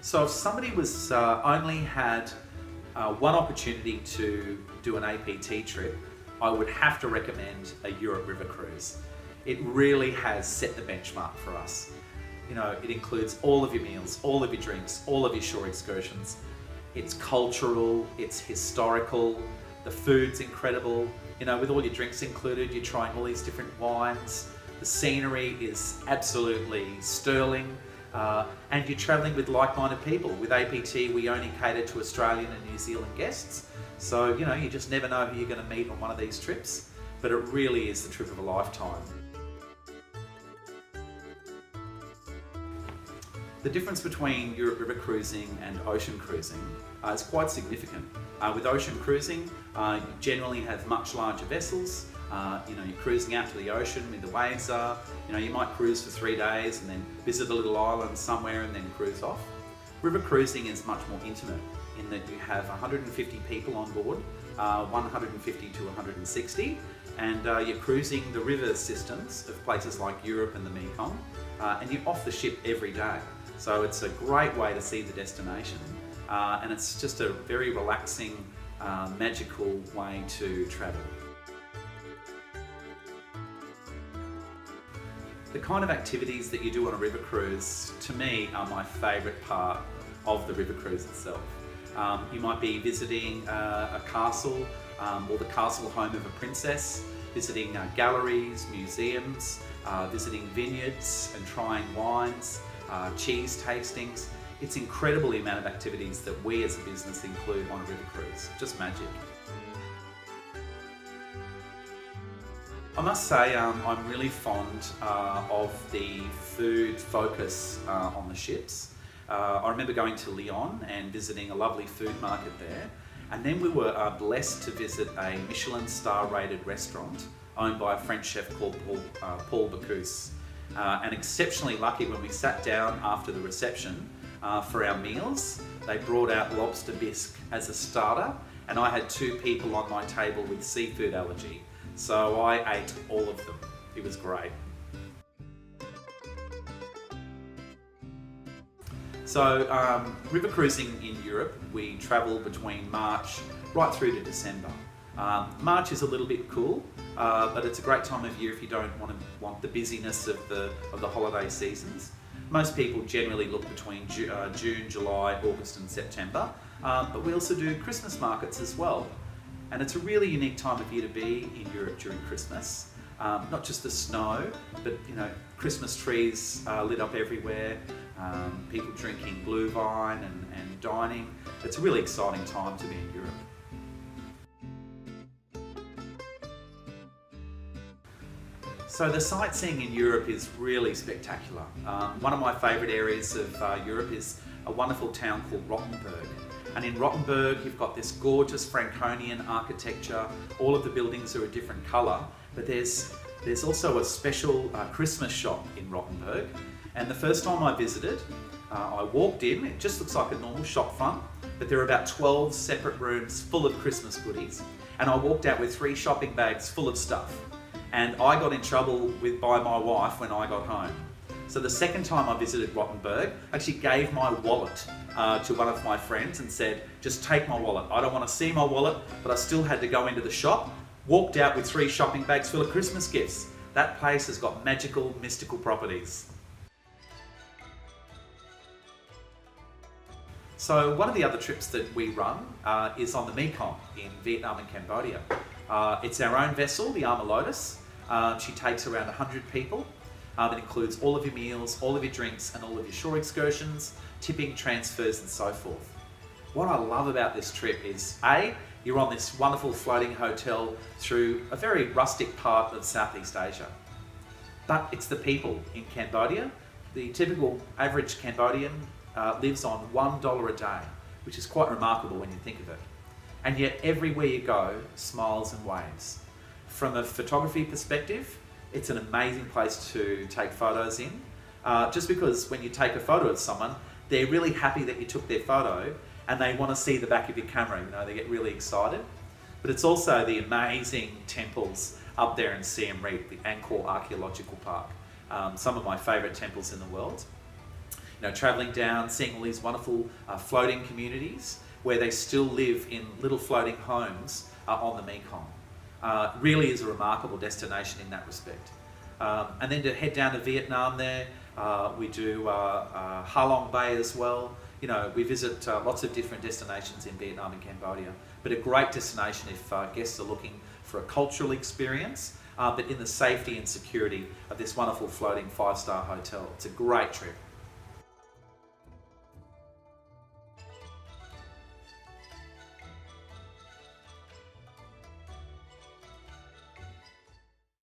So if somebody was only had one opportunity to do an APT trip, I would have to recommend a Europe River cruise. It really has set the benchmark for us. You know, it includes all of your meals, all of your drinks, all of your shore excursions. It's cultural, it's historical, the food's incredible. You know, with all your drinks included, you're trying all these different wines. The scenery is absolutely sterling. And you're travelling with like-minded people. With APT, we only cater to Australian and New Zealand guests. So, you know, you just never know who you're going to meet on one of these trips. But it really is the trip of a lifetime. The difference between Europe River cruising and ocean cruising is quite significant. With ocean cruising, you generally have much larger vessels. You know, you're cruising out to the ocean where the waves are. You know, you might cruise for 3 days and then visit a little island somewhere and then cruise off. River cruising is much more intimate in that you have 150 people on board, 150 to 160, and you're cruising the river systems of places like Europe and the Mekong, and you're off the ship every day. So it's a great way to see the destination, and it's just a very relaxing, magical way to travel. The kind of activities that you do on a river cruise, to me, are my favourite part of the river cruise itself. You might be visiting a castle or the castle home of a princess, visiting galleries, museums, visiting vineyards and trying wines, cheese tastings. It's incredible the amount of activities that we as a business include on a river cruise. Just magic. I must say I'm really fond of the food focus on the ships. I remember going to Lyon and visiting a lovely food market there, and then we were blessed to visit a Michelin star rated restaurant owned by a French chef called Paul Bocuse. And exceptionally lucky when we sat down after the reception for our meals. They brought out lobster bisque as a starter, and I had 2 people on my table with seafood allergy. So I ate all of them. It was great. So river cruising in Europe, we travel between March right through to December. March is a little bit cool, but it's a great time of year if you don't want the busyness of the holiday seasons. Most people generally look between June, July, August and September, but we also do Christmas markets as well. And it's a really unique time of year to be in Europe during Christmas. Not just the snow, but you know, Christmas trees lit up everywhere, people drinking blue wine and dining. It's a really exciting time to be in Europe. So the sightseeing in Europe is really spectacular. One of my favourite areas of Europe is a wonderful town called Rothenburg. And in Rothenburg, you've got this gorgeous Franconian architecture. All of the buildings are a different colour, but there's also a special Christmas shop in Rothenburg. And the first time I visited, I walked in, it just looks like a normal shop front, but there are about 12 separate rooms full of Christmas goodies. And I walked out with 3 shopping bags full of stuff. And I got in trouble by my wife when I got home. So the second time I visited Rothenburg, I actually gave my wallet to one of my friends and said, just take my wallet. I don't want to see my wallet, but I still had to go into the shop. Walked out with 3 shopping bags full of Christmas gifts. That place has got magical, mystical properties. So one of the other trips that we run is on the Mekong in Vietnam and Cambodia. It's our own vessel, the Arma Lotus. She takes around 100 people. It includes all of your meals, all of your drinks and all of your shore excursions, tipping, transfers and so forth. What I love about this trip is A, you're on this wonderful floating hotel through a very rustic part of Southeast Asia. But it's the people in Cambodia. The typical average Cambodian lives on $1 a day, which is quite remarkable when you think of it. And yet everywhere you go, smiles and waves. From a photography perspective, it's an amazing place to take photos in. Just because when you take a photo of someone, they're really happy that you took their photo and they want to see the back of your camera, you know, they get really excited. But it's also the amazing temples up there in Siem Reap, the Angkor Archaeological Park. Some of my favourite temples in the world. travelling down, seeing all these wonderful floating communities where they still live in little floating homes on the Mekong. Really is a remarkable destination in that respect. And then to head down to Vietnam there, we do Ha Long Bay as well. We visit lots of different destinations in Vietnam and Cambodia, but a great destination if guests are looking for a cultural experience, but in the safety and security of this wonderful floating 5-star hotel. It's a great trip.